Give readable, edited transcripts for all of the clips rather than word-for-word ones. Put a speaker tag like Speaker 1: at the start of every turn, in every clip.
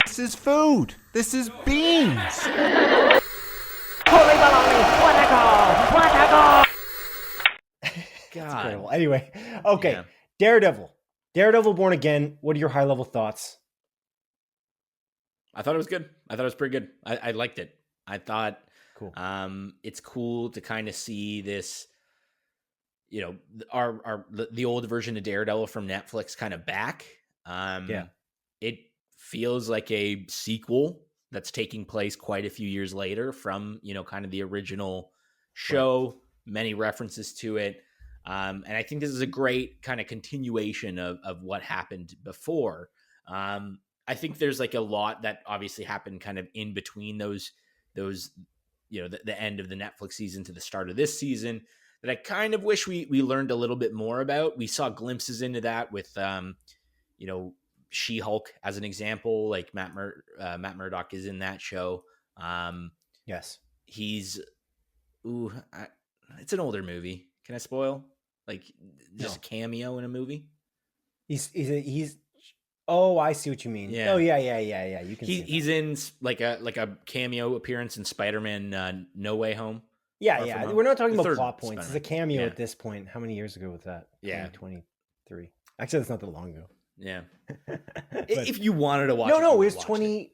Speaker 1: This is food. This is beans.
Speaker 2: God.
Speaker 3: Incredible. Anyway, okay.
Speaker 2: Yeah.
Speaker 3: Daredevil Born Again. What are your high level thoughts?
Speaker 2: I thought it was good. I thought it was pretty good. I liked it. I thought
Speaker 3: Cool.
Speaker 2: it's cool to kind of see this, you know, the old version of Daredevil from Netflix kind of back.
Speaker 3: Yeah.
Speaker 2: It feels like a sequel that's taking place quite a few years later from, you know, kind of the original show, right. Many references to it. And I think this is a great kind of continuation of what happened before. I think there's like a lot that obviously happened kind of in between those, you know, the end of the Netflix season to the start of this season that I kind of wish we learned a little bit more about. We saw glimpses into that with, you know, She-Hulk as an example, like Matt Murdock is in that show.
Speaker 3: Yes.
Speaker 2: He's, it's an older movie. Can I spoil? Like just a cameo in a movie?
Speaker 3: He's oh, I see what you mean.
Speaker 2: Yeah.
Speaker 3: Oh, yeah. You can.
Speaker 2: He's in like a cameo appearance in Spider-Man No Way Home.
Speaker 3: Yeah. We're not talking about plot points.
Speaker 2: Spider-Man.
Speaker 3: It's a cameo at this point. How many years ago was that?
Speaker 2: Yeah,
Speaker 3: 2023. Actually, that's not that long ago.
Speaker 2: Yeah.
Speaker 3: But,
Speaker 2: if you wanted to watch,
Speaker 3: no, it was 20.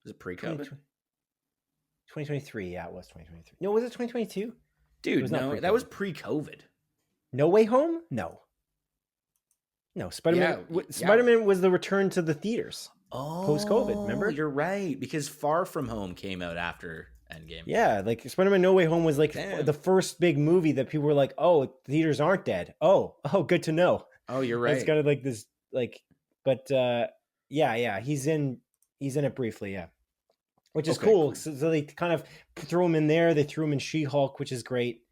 Speaker 2: Was it pre-COVID?
Speaker 3: 2023. Yeah, it was 2023. No, was it 2022?
Speaker 2: Dude, no, that was pre-COVID.
Speaker 3: No Way Home? No, Spider-Man. Yeah, Spider-Man was the return to the theaters. Post-COVID, remember?
Speaker 2: You're right, because Far From Home came out after Endgame.
Speaker 3: Yeah, like Spider-Man No Way Home was like the first big movie that people were like, oh, theaters aren't dead. Oh, good to know.
Speaker 2: Oh, you're right.
Speaker 3: It's kind of like this, like, but yeah, he's in it briefly, yeah. Which is cool. So they kind of threw him in there. They threw him in She-Hulk, which is great.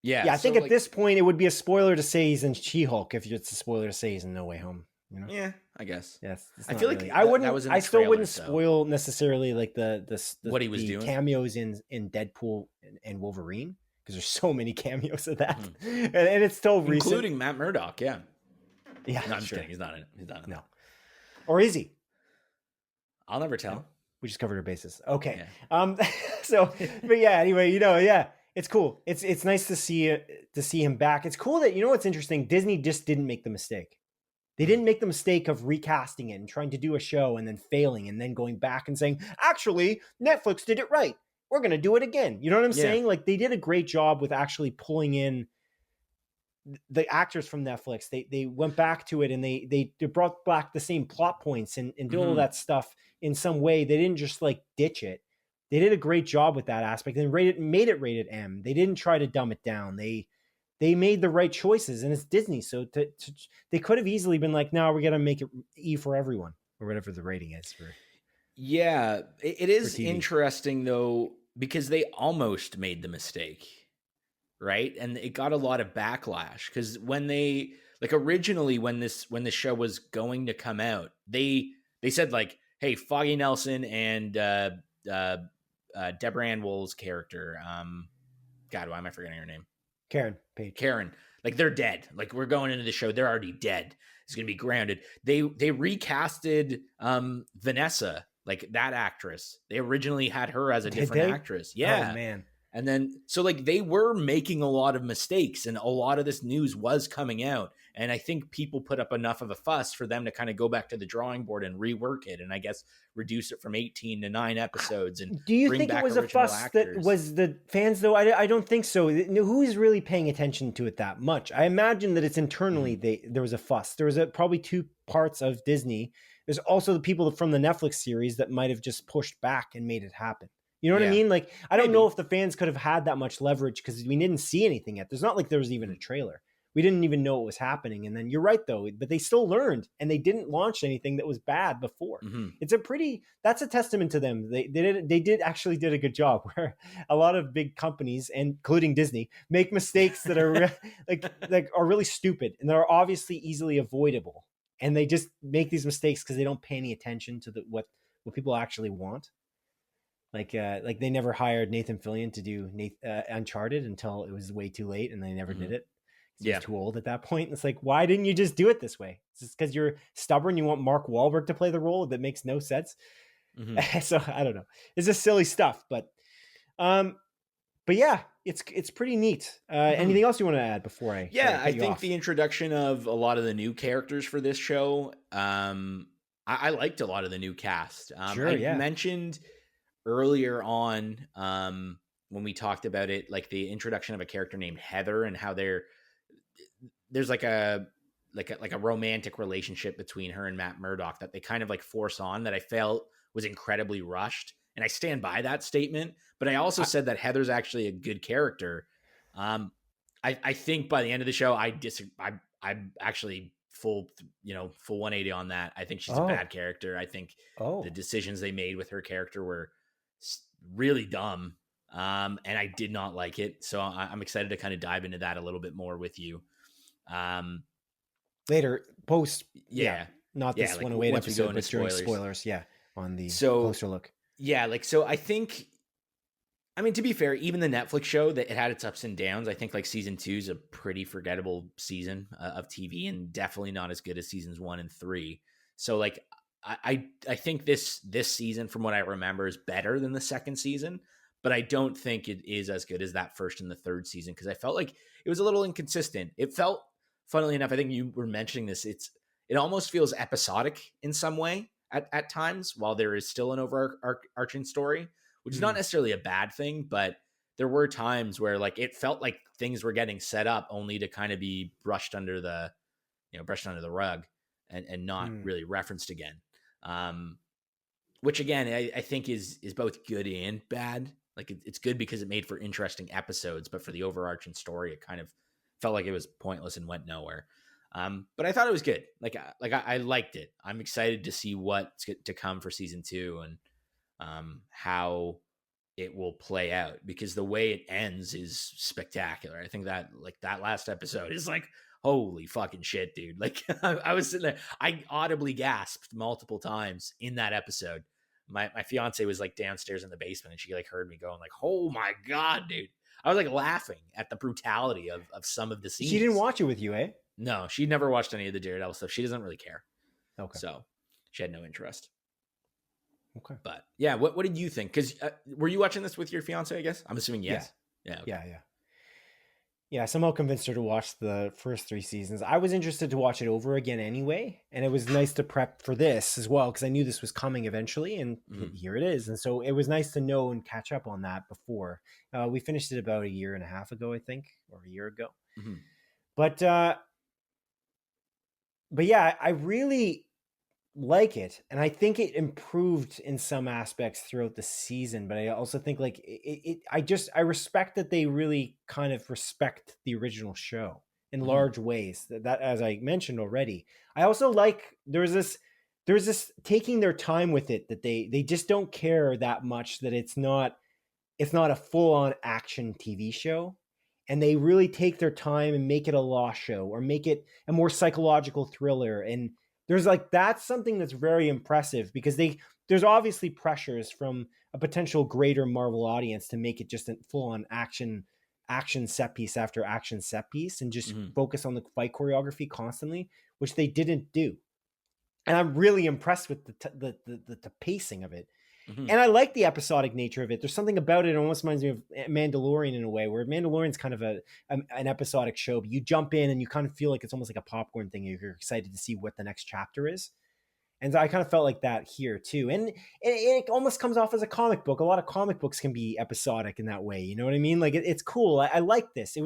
Speaker 3: Yeah, I think at this point it would be a spoiler to say he's in She-Hulk if it's a spoiler to say he's in No Way Home. You know?
Speaker 2: Yeah, I guess.
Speaker 3: Yes,
Speaker 2: I feel
Speaker 3: really.
Speaker 2: like
Speaker 3: I wouldn't.
Speaker 2: That was in
Speaker 3: I still
Speaker 2: trailer,
Speaker 3: wouldn't spoil necessarily like the
Speaker 2: what he was doing,
Speaker 3: cameos in Deadpool and Wolverine, because there's so many cameos of that, and it's still recent,
Speaker 2: including Matt Murdock. Yeah.
Speaker 3: No,
Speaker 2: I'm sure he's not in it. He's not in it.
Speaker 3: No, or is he?
Speaker 2: I'll never tell.
Speaker 3: No. We just covered our bases. Okay. Yeah. So, but yeah. Anyway, yeah. It's cool. It's nice to see him back. It's cool that, you know what's interesting? Disney just didn't make the mistake. They didn't make the mistake of recasting it and trying to do a show and then failing and then going back and saying, actually, Netflix did it right. We're going to do it again. You know what I'm saying? Like, they did a great job with actually pulling in the actors from Netflix. They went back to it and they brought back the same plot points and did all that stuff in some way. They didn't just like ditch it. They did a great job with that aspect and made it rated M. They didn't try to dumb it down. They made the right choices, and it's Disney. So they could have easily been like, no, we're going to make it E for everyone, or whatever the rating is.
Speaker 2: Yeah, it is interesting, though, because they almost made the mistake, right? And it got a lot of backlash, because when they, like, originally when this show was going to come out, they said, like, hey, Foggy Nelson and Deborah Ann Wool's character, God, why am I forgetting her name? Karen, like, they're dead. Like, we're going into the show, they're already dead. It's gonna be grounded. They recasted Vanessa, like that actress. They originally had her as a different actress. Yeah.
Speaker 3: Oh man.
Speaker 2: And then, so like, they were making a lot of mistakes, and a lot of this news was coming out. And I think people put up enough of a fuss for them to kind of go back to the drawing board and rework it. And I guess reduce it from 18 to 9 episodes. And
Speaker 3: do you think it was a fuss that was the fans, though? I don't think so. Who is really paying attention to it that much? I imagine that it's internally, there was a fuss. There was probably two parts of Disney. There's also the people from the Netflix series that might have just pushed back and made it happen. You know what I mean? Like, I don't know if the fans could have had that much leverage, because we didn't see anything yet. There's not like there was even a trailer. We didn't even know what was happening. And then you're right, though, but they still learned, and they didn't launch anything that was bad before. That's a testament to them. They did actually did a good job, where a lot of big companies, including Disney, make mistakes that are like are really stupid, and they're obviously easily avoidable. And they just make these mistakes because they don't pay any attention to what people actually want. Like they never hired Nathan Fillion to do Uncharted until it was way too late, and they never did it, He was too old at that point. It's like, why didn't you just do it this way? It's just because you're stubborn. You want Mark Wahlberg to play the role that makes no sense. So I don't know. It's just silly stuff, but yeah, it's pretty neat. Anything else you want to add before I?
Speaker 2: I think the introduction of a lot of the new characters for this show, I liked a lot of the new cast. I mentioned earlier on when we talked about it, like the introduction of a character named Heather and how there's like a romantic relationship between her and Matt Murdock that they kind of like force on that I felt was incredibly rushed. And I stand by that statement, but I also said that Heather's actually a good character. I think by the end of the show, I'm actually full 180 on that. I think she's a bad character. I think the decisions they made with her character were really dumb. And I did not like it. So I'm excited to kind of dive into that a little bit more with you.
Speaker 3: Later, post. Not this
Speaker 2: like
Speaker 3: 108 episode, but during spoilers. On the closer look.
Speaker 2: So I think, I mean, to be fair, even the Netflix show, that it had its ups and downs. I think like season 2 is a pretty forgettable season of TV and definitely not as good as seasons 1 and 3. So like, I think this season, from what I remember, is better than the second season, but I don't think it is as good as that first and the third season, because I felt like it was a little inconsistent. It felt, funnily enough, I think you were mentioning this, it almost feels episodic in some way at times, while there is still an overarching story, which is not necessarily a bad thing, but there were times where like it felt like things were getting set up only to kind of be brushed under the rug and not really referenced again. Which again, I think is both good and bad. Like it's good because it made for interesting episodes, but for the overarching story, it kind of felt like it was pointless and went nowhere. But I thought it was good. I liked it. I'm excited to see what's to come for season 2 and how it will play out, because the way it ends is spectacular. I think that like that last episode is like, holy fucking shit, dude. Like I was sitting there, I audibly gasped multiple times in that episode. My fiance was like downstairs in the basement and she like heard me going like, oh my God, dude. I was like laughing at the brutality of some of the scenes.
Speaker 3: She didn't watch it with you, eh?
Speaker 2: No, she never watched any of the Daredevil stuff. She doesn't really care.
Speaker 3: Okay.
Speaker 2: So she had no interest.
Speaker 3: Okay.
Speaker 2: But yeah, what did you think? Because were you watching this with your fiance, I guess? I'm assuming yes. Yeah. Okay.
Speaker 3: Yeah, somehow convinced her to watch the first 3 seasons. I was interested to watch it over again anyway. And it was nice to prep for this as well, because I knew this was coming eventually. And here it is. And so it was nice to know and catch up on that before. We finished it about a year and a half ago, I think, or a year ago. But yeah, I really like it, and I think it improved in some aspects throughout the season, but I also think like I respect that they really kind of respect the original show in large ways, that as I mentioned already. I also like there's this taking their time with it, that they just don't care that much, that it's not a full-on action TV show. And they really take their time and make it a law show, or make it a more psychological thriller. And there's like, that's something that's very impressive, because there's obviously pressures from a potential greater Marvel audience to make it just a full-on action set piece after action set piece, and just focus on the fight choreography constantly, which they didn't do. And I'm really impressed with the pacing of it. And I like the episodic nature of it. There's something about it almost reminds me of Mandalorian in a way, where Mandalorian's kind of an episodic show, but you jump in and you kind of feel like it's almost like a popcorn thing. You're excited to see what the next chapter is. And I kind of felt like that here too. And it almost comes off as a comic book. A lot of comic books can be episodic in that way. You know what I mean? Like it's cool. I like this.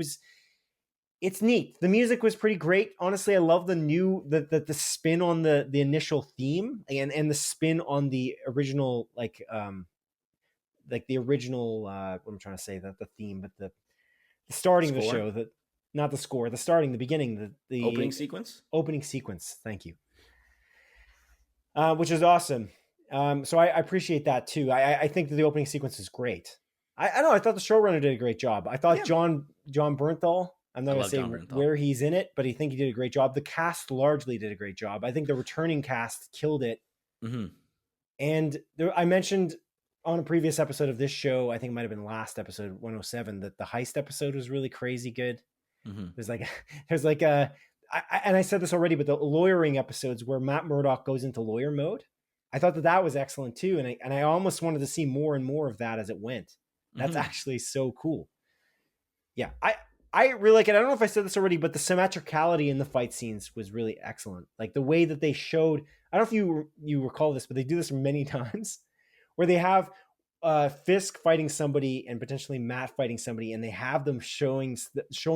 Speaker 3: It's neat. The music was pretty great. Honestly, I love the spin on the initial theme and the spin on the original, like the original, what I'm trying to say, the theme, but the starting of the show, not the score, the beginning, the
Speaker 2: opening sequence.
Speaker 3: Opening sequence. Thank you. Which is awesome. So I appreciate that too. I think that the opening sequence is great. I know. I thought the showrunner did a great job. I thought John Bernthal, I'm not going to say where he's in it, but I think he did a great job. The cast largely did a great job. I think the returning cast killed it. And I mentioned on a previous episode of this show, I think it might have been last episode, 107, that the heist episode was really crazy good.
Speaker 2: Mm-hmm.
Speaker 3: There's like a, and I said this already, but the lawyering episodes where Matt Murdock goes into lawyer mode, I thought that was excellent too. And I almost wanted to see more and more of that as it went. That's actually so cool. Yeah. I really like it. I don't know if I said this already, but the symmetricality in the fight scenes was really excellent. Like the way that they showed, I don't know if you recall this, but they do this many times where they have Fisk fighting somebody and potentially Matt fighting somebody, and they have them showing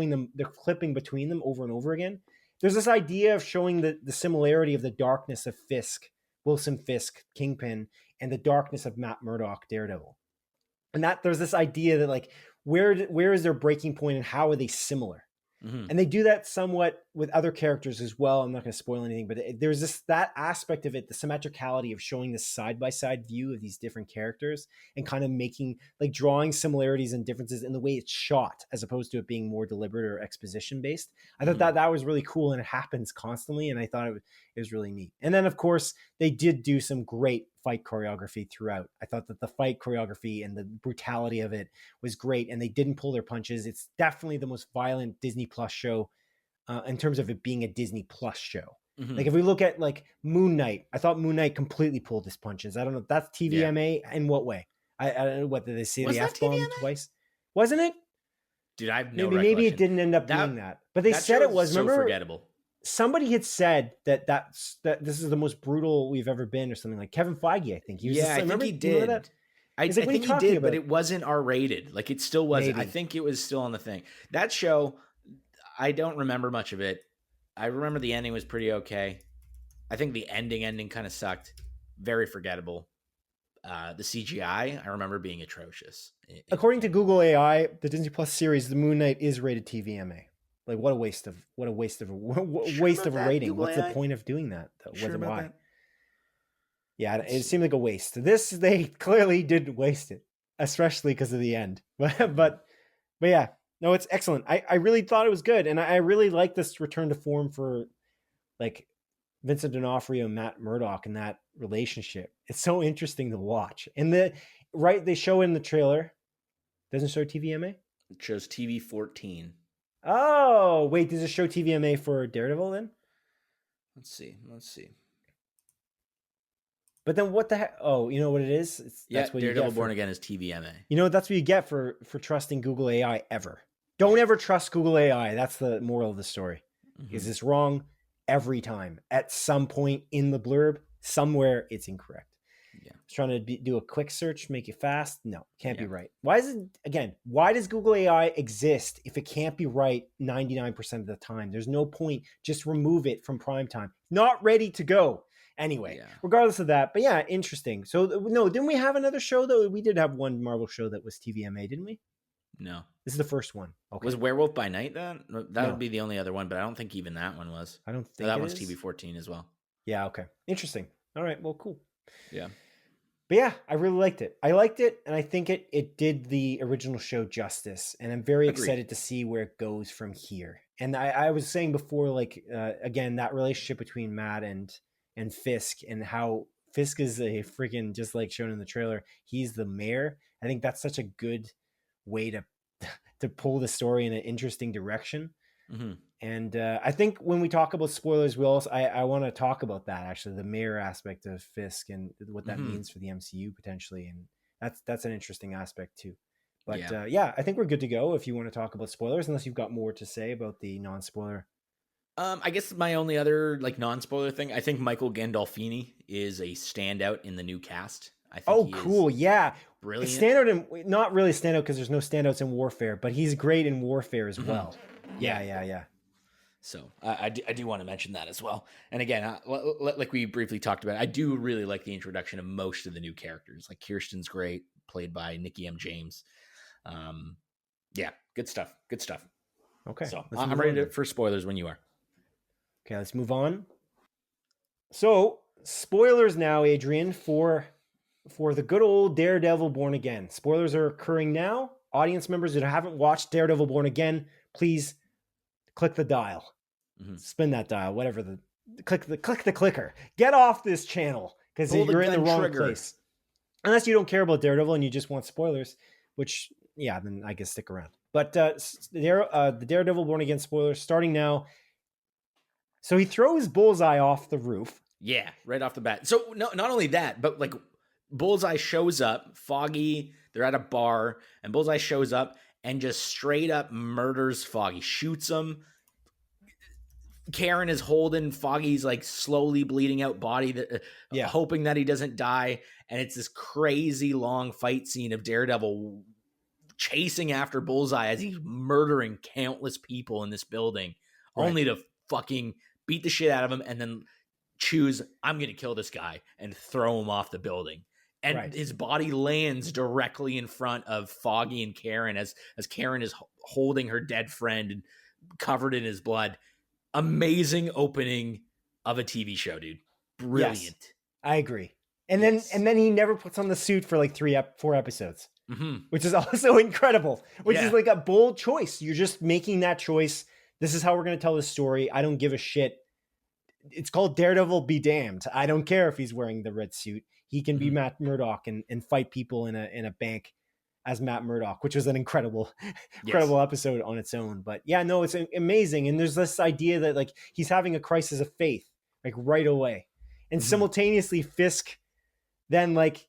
Speaker 3: them, they're clipping between them over and over again. There's this idea of showing the similarity of the darkness of Fisk, Wilson Fisk, Kingpin, and the darkness of Matt Murdock, Daredevil. And that there's this idea that like, where is their breaking point and how are they similar? And they do that somewhat with other characters as well. I'm not going to spoil anything, but there's that aspect of it, the symmetricality of showing this side-by-side view of these different characters and kind of making, like, drawing similarities and differences in the way it's shot as opposed to it being more deliberate or exposition based. I thought that was really cool, and it happens constantly, and I thought it was really neat. And then, of course, they did do some great fight choreography throughout. I thought that the fight choreography and the brutality of it was great, and they didn't pull their punches. It's definitely the most violent Disney Plus show in terms of it being a Disney Plus show. Like if we look at like Moon Knight, I thought Moon Knight completely pulled his punches. I don't know if that's TVMA in what way. I don't know what did they say, the F-bomb twice? Wasn't it?
Speaker 2: Dude, I have no
Speaker 3: maybe it didn't end up being that. But they said it was.
Speaker 2: So
Speaker 3: remember,
Speaker 2: forgettable.
Speaker 3: Somebody had said that this is the most brutal we've ever been, or something. Like Kevin Feige, I think.
Speaker 2: I think he did. I think he did, but it wasn't R-rated. Like it still wasn't. Maybe. I think it was still on the thing. That show, I don't remember much of it. I remember the ending was pretty okay. I think the ending kind of sucked. Very forgettable. The CGI, I remember being atrocious.
Speaker 3: According to Google AI, the Disney Plus series, The Moon Knight, is rated TVMA. Like what a waste of a rating.
Speaker 2: Google
Speaker 3: What's
Speaker 2: AI?
Speaker 3: the point of doing that?
Speaker 2: Sure about
Speaker 3: why?
Speaker 2: That?
Speaker 3: Yeah, it seemed like a waste. They clearly didn't waste it, especially because of the end. But yeah, no, it's excellent. I really thought it was good, and I really like this return to form for like Vincent D'Onofrio and Matt Murdock and that relationship. It's so interesting to watch. And they show in the trailer. Doesn't show TVMA?
Speaker 2: It shows TV 14.
Speaker 3: Oh, wait, does it show TVMA for Daredevil then?
Speaker 2: Let's see.
Speaker 3: But then what the heck? Oh, you know what it is?
Speaker 2: That's what Daredevil Born Again is TVMA.
Speaker 3: You know, that's what you get for trusting Google AI ever. Don't ever trust Google AI. That's the moral of the story. Is this wrong? Every time. At some point in the blurb, somewhere it's incorrect. Yeah. It's trying to do a quick search, make it fast. No, can't be right. Why does Google AI exist if it can't be right 99% of the time? There's no point. Just remove it from prime time. Not ready to go. Anyway, regardless of that, but yeah, interesting. So no, didn't we have another show though? We did have one Marvel show that was TVMA, didn't we?
Speaker 2: No.
Speaker 3: This is the first one. Okay.
Speaker 2: Was Werewolf by Night then? That would be the only other one, but I don't think even that one was.
Speaker 3: I don't think
Speaker 2: that one's TV 14 as well.
Speaker 3: Yeah, okay. Interesting. All right, well, cool.
Speaker 2: Yeah.
Speaker 3: But yeah, I really liked it. I liked it, and I think it did the original show justice, and I'm very excited to see where it goes from here. And I was saying before, like, again, that relationship between Matt and Fisk, and how Fisk is a freaking, just like shown in the trailer, he's the mayor. I think that's such a good way to pull the story in an interesting direction. And I think when we talk about spoilers, I want to talk about that, actually, the mayor aspect of Fisk and what that means for the MCU potentially. And that's an interesting aspect too. But I think we're good to go if you want to talk about spoilers, unless you've got more to say about the non-spoiler.
Speaker 2: I guess my only other like non-spoiler thing, I think Michael Gandolfini is a standout in the new cast. I think
Speaker 3: cool. Yeah.
Speaker 2: Brilliant.
Speaker 3: Standout not really standout because there's no standouts in Warfare, but he's great in Warfare as well. Yeah.
Speaker 2: So I do want to mention that as well. And again, like we briefly talked about, I do really like the introduction of most of the new characters. Like Kirsten's great, played by Nikki M. James. Good stuff.
Speaker 3: Okay.
Speaker 2: So I'm ready for spoilers when you are.
Speaker 3: Okay, let's move on. So spoilers now, Adrian, for the good old Daredevil Born Again. Spoilers are occurring now. Audience members that haven't watched Daredevil Born Again, please click the dial, spin that dial, whatever click the clicker. Get off this channel because you're in the wrong place. Unless you don't care about Daredevil and you just want spoilers, which then I guess stick around. But the Daredevil Born Again spoilers starting now. So he throws Bullseye off the roof.
Speaker 2: Yeah, right off the bat. So not only that, but like Bullseye shows up, Foggy, they're at a bar, and Bullseye shows up and just straight up murders Foggy, shoots him. Karen is holding Foggy's like slowly bleeding out body, that hoping that he doesn't die. And it's this crazy long fight scene of Daredevil chasing after Bullseye as he's murdering countless people in this building, only to fucking beat the shit out of him and then choose, I'm going to kill this guy and throw him off the building. And his body lands directly in front of Foggy and Karen as Karen is holding her dead friend and covered in his blood. Amazing opening of a TV show, dude. Brilliant.
Speaker 3: Yes, I agree. And then he never puts on the suit for like 4 episodes, which is also incredible, which is like a bold choice. You're just making that choice. This is how we're going to tell the story. I don't give a shit. It's called Daredevil be damned. I don't care if he's wearing the red suit. He can be Matt Murdock and fight people in a bank as Matt Murdock, which was an incredible episode on its own. But yeah, no, it's amazing. And there's this idea that like he's having a crisis of faith, like right away. And simultaneously Fisk then like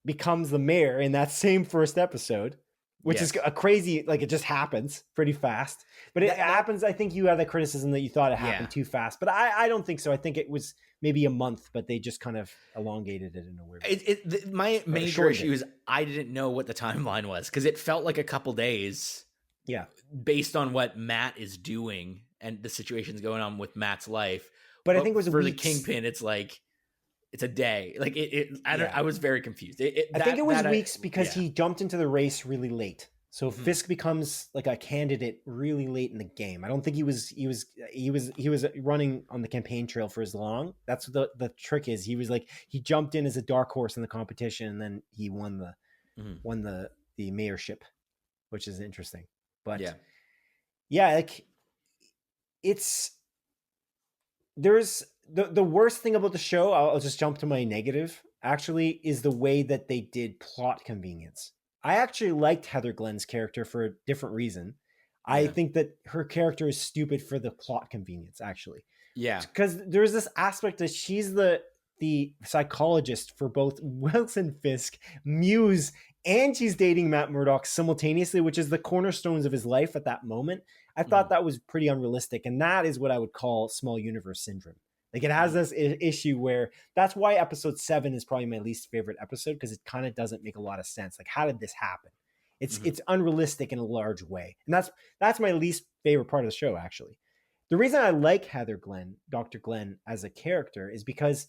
Speaker 3: becomes the mayor in that same first episode, which is a crazy, like it just happens pretty fast, but it happens. I think you had the criticism that you thought it happened too fast, but I don't think so. I think it was maybe a month, but they just kind of elongated it in a weird way.
Speaker 2: My major issue is I didn't know what the timeline was because it felt like a couple days.
Speaker 3: Yeah.
Speaker 2: Based on what Matt is doing and the situations going on with Matt's life.
Speaker 3: But I think it was
Speaker 2: for the Kingpin, it's like, it's a day. Like I was very confused.
Speaker 3: I think it was weeks because he jumped into the race really late. So Fisk becomes like a candidate really late in the game. I don't think he was running on the campaign trail for as long. That's what the trick is. He was like, he jumped in as a dark horse in the competition and then he won the mayorship, which is interesting. But like there's the worst thing about the show, I'll just jump to my negative, actually, is the way that they did plot convenience. I actually liked Heather Glenn's character for a different reason. I think that her character is stupid for the plot convenience, actually. Yeah. Because there's this aspect that she's the psychologist for both Wilson Fisk, Muse, and she's dating Matt Murdock simultaneously, which is the cornerstones of his life at that moment. I thought that was pretty unrealistic. And that is what I would call small universe syndrome. Like it has this issue where that's why episode 7 is probably my least favorite episode, because it kind of doesn't make a lot of sense. Like, how did this happen? It's unrealistic in a large way. And that's my least favorite part of the show, actually. The reason I like Heather Glenn, Dr. Glenn, as a character is because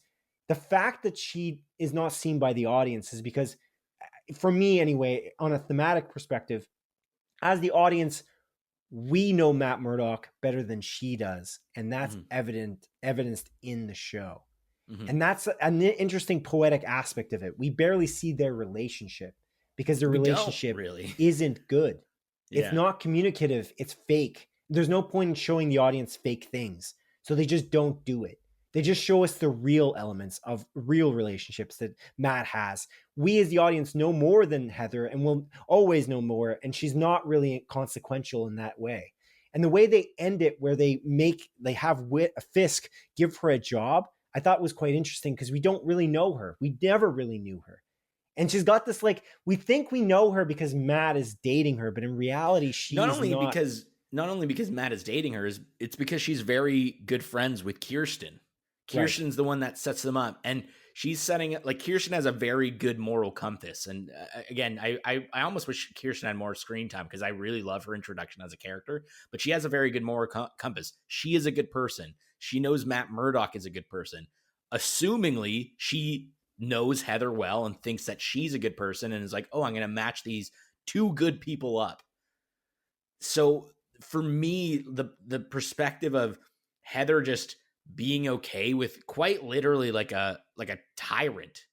Speaker 3: the fact that she is not seen by the audience is because, for me anyway, on a thematic perspective, as the audience, we know Matt Murdock better than she does. And that's evidenced in the show. And that's an interesting poetic aspect of it. We barely see their relationship because their relationship isn't good. It's not communicative. It's fake. There's no point in showing the audience fake things. So they just don't do it. They just show us the real elements of real relationships that Matt has. We as the audience know more than Heather and will always know more. And she's not really consequential in that way. And the way they end it, where they have Fisk give her a job, I thought was quite interesting because we don't really know her. We never really knew her. And she's got this, like, we think we know her because Matt is dating her, but in reality, she's not only
Speaker 2: because Matt is dating her, it's because she's very good friends with Kirsten. Kirsten's the one that sets them up, and she's setting it like Kirsten has a very good moral compass. And again, I almost wish Kirsten had more screen time because I really love her introduction as a character, but she has a very good moral compass. She is a good person. She knows Matt Murdock is a good person. Assumingly, she knows Heather well and thinks that she's a good person and is like, oh, I'm going to match these two good people up. So for me, the perspective of Heather just being okay with quite literally like a tyrant.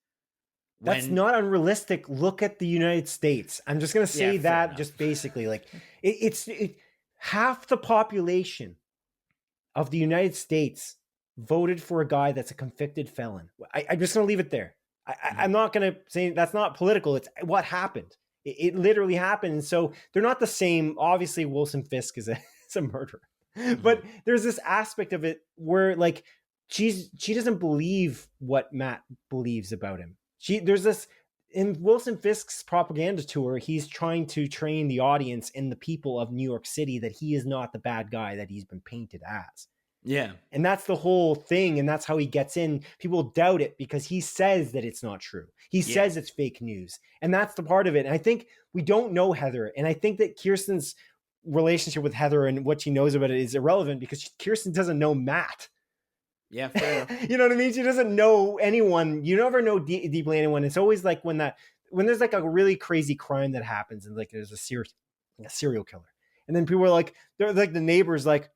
Speaker 3: That's not unrealistic. Look at the United States. I'm just going to say that just basically like it's half the population of the United States voted for a guy that's a convicted felon. I'm just going to leave it there. I'm not going to say that's not political. It's what happened. It literally happened. And so they're not the same. Obviously, Wilson Fisk is is a murderer, but there's this aspect of it where like she doesn't believe what Matt believes about him. There's this in Wilson Fisk's propaganda tour, he's trying to train the audience and the people of New York City that he is not the bad guy that he's been painted as.
Speaker 2: Yeah.
Speaker 3: And that's the whole thing. And that's how he gets in. People doubt it because he says that it's not true. He says it's fake news. And that's the part of it. And I think we don't know Heather. And I think that Kirsten's relationship with Heather and what she knows about it is irrelevant because Kirsten doesn't know Matt.
Speaker 2: Yeah, fair.
Speaker 3: You know what I mean? She doesn't know anyone. You never know deeply anyone. It's always like when there's like a really crazy crime that happens and like there's a serial killer. And then people are like, they're like the neighbors like,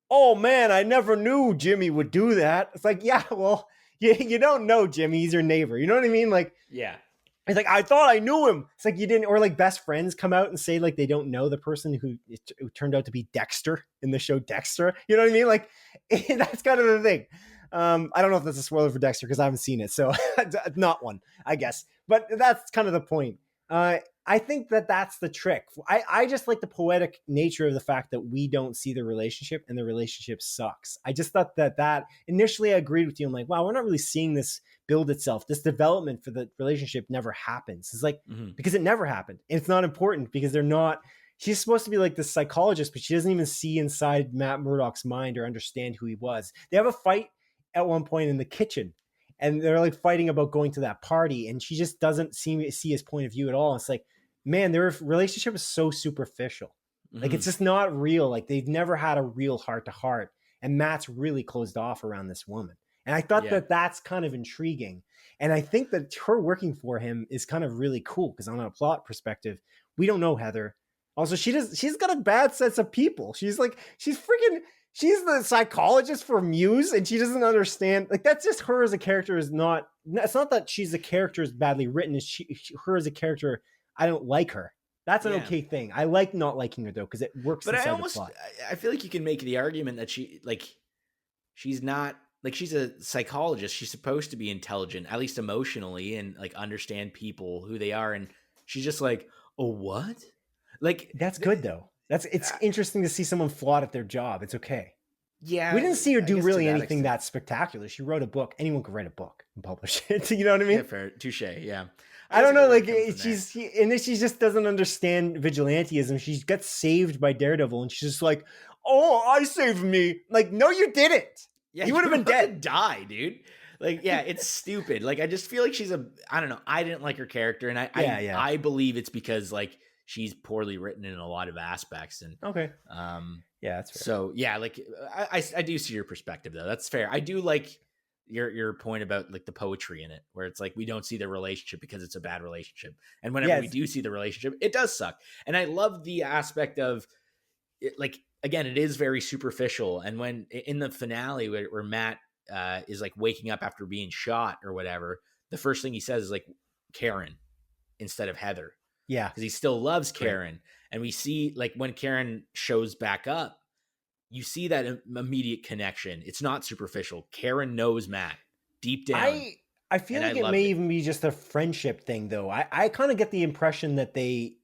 Speaker 3: oh man, I never knew Jimmy would do that. It's like, yeah, well, you don't know Jimmy. He's your neighbor. You know what I mean? Like,
Speaker 2: yeah.
Speaker 3: It's like, I thought I knew him. It's like you didn't, or like best friends come out and say like they don't know the person who turned out to be Dexter in the show Dexter. You know what I mean? Like that's kind of the thing. I don't know if that's a spoiler for Dexter because I haven't seen it. So not one, I guess. But that's kind of the point. I think that that's the trick. I just like the poetic nature of the fact that we don't see the relationship and the relationship sucks. I just thought that initially I agreed with you. I'm like, wow, we're not really seeing this build itself. This development for the relationship never happens. It's like, because it never happened. And it's not important because she's supposed to be like this psychologist, but she doesn't even see inside Matt Murdock's mind or understand who he was. They have a fight at one point in the kitchen. And they're like fighting about going to that party. And she just doesn't see his point of view at all. It's like, man, their relationship is so superficial. Like, it's just not real. Like, they've never had a real heart to heart. And Matt's really closed off around this woman. And I thought that that's kind of intriguing. And I think that her working for him is kind of really cool because on a plot perspective, we don't know Heather. Also, she's got a bad sense of people. She's the psychologist for Muse and she doesn't understand. Like, that's just her as a character it's not that she's a character is badly written. It's her as a character. I don't like her. That's an okay thing. I like not liking her though, because it works. But
Speaker 2: I feel like you can make the argument that she's not like, she's a psychologist. She's supposed to be intelligent, at least emotionally, and like understand people, who they are. And she's just like, oh, what? Like,
Speaker 3: that's good though. It's interesting to see someone flawed at their job. It's okay.
Speaker 2: Yeah.
Speaker 3: We didn't see her do really anything that spectacular. She wrote a book. Anyone could write a book and publish it. You know what I mean?
Speaker 2: Yeah, fair. Touche. Yeah.
Speaker 3: I don't know. Like and then she just doesn't understand vigilantism. She gets saved by Daredevil and she's just like, oh, I saved me. Like, no, you didn't.
Speaker 2: Yeah.
Speaker 3: You would have been dead.
Speaker 2: Die, dude. Like, yeah, it's stupid. Like, I just feel like I don't know. I didn't like her character. And I believe it's because like, she's poorly written in a lot of aspects. And
Speaker 3: okay. Yeah, that's fair.
Speaker 2: So yeah, like I do see your perspective though. That's fair. I do like your point about like the poetry in it, where it's like we don't see the relationship because it's a bad relationship, and whenever we do see the relationship, it does suck. And I love the aspect of it, like, again, it is very superficial. And when in the finale where Matt is like waking up after being shot or whatever, the first thing he says is like Karen instead of Heather.
Speaker 3: Yeah.
Speaker 2: Because he still loves Karen. Right. And we see, like, when Karen shows back up, you see that immediate connection. It's not superficial. Karen knows Matt deep down.
Speaker 3: I feel like it may even be just a friendship thing, though. I kind of get the impression that they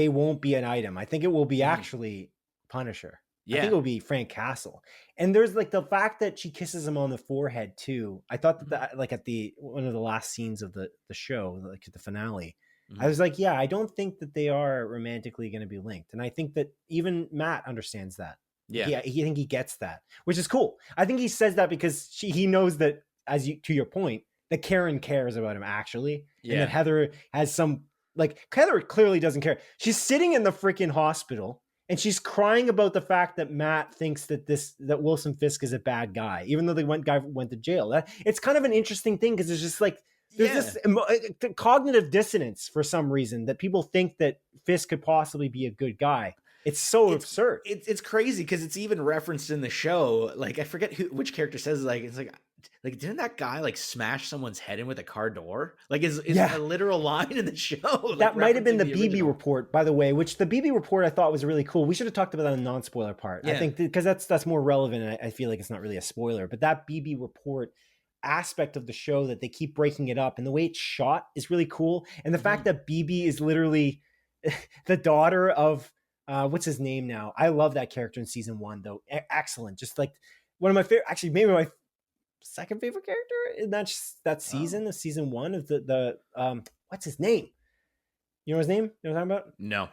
Speaker 3: won't be an item. I think it will be actually Punisher. Yeah. I think it will be Frank Castle. And there's like the fact that she kisses him on the forehead, too. I thought that like at one of the last scenes of the show, like at the finale, I was like, yeah, I don't think that they are romantically going to be linked. And I think that even Matt understands that. Yeah. He gets that, which is cool. I think he says that because he knows that, to your point, that Karen cares about him actually. Yeah. And that Heather has Heather clearly doesn't care. She's sitting in the freaking hospital and she's crying about the fact that Matt thinks that Wilson Fisk is a bad guy, even though the guy went to jail. It's kind of an interesting thing because it's just like, there's this cognitive dissonance for some reason that people think that Fisk could possibly be a good guy. It's so absurd.
Speaker 2: It's crazy because it's even referenced in the show. Like, I forget which character says it's like didn't that guy like smash someone's head in with a car door? Like, is a literal line in the show. Like,
Speaker 3: that might have been the BB report, by the way, which the BB report I thought was really cool. We should have talked about that in the non-spoiler part. Yeah. I think because that's more relevant. And I feel like it's not really a spoiler, but that BB report aspect of the show that they keep breaking it up and the way it's shot is really cool. And the fact that BB is literally the daughter of what's his name now? I love that character in season 1 though. Excellent. Just like one of my favorite, actually maybe my second favorite character in that season, of season 1 of the what's his name? You know his name? You know what I'm talking about?
Speaker 2: No.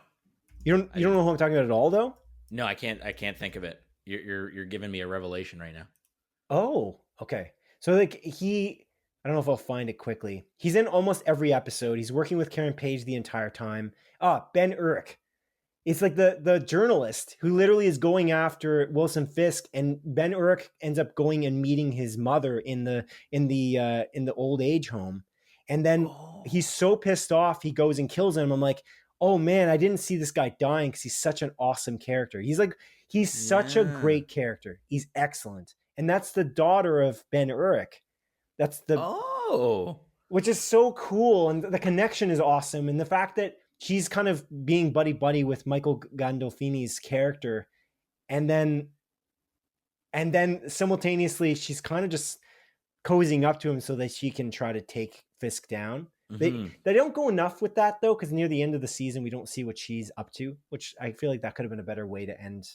Speaker 3: You don't know who I'm talking about at all though?
Speaker 2: No, I can't think of it. You're giving me a revelation right now.
Speaker 3: Oh, okay. So like I don't know if I'll find it quickly. He's in almost every episode. He's working with Karen Page the entire time. Ben Urich. It's like the journalist who literally is going after Wilson Fisk, and Ben Urich ends up going and meeting his mother in the old age home. And then he's so pissed off, he goes and kills him. I'm like, oh man, I didn't see this guy dying because he's such an awesome character. He's such a great character. He's excellent. And that's the daughter of Ben Urich. That's which is so cool. And the connection is awesome. And the fact that she's kind of being buddy with Michael Gandolfini's character. And then simultaneously, she's kind of just cozying up to him so that she can try to take Fisk down. Mm-hmm. They don't go enough with that though, because near the end of the season, we don't see what she's up to, which I feel like that could have been a better way to end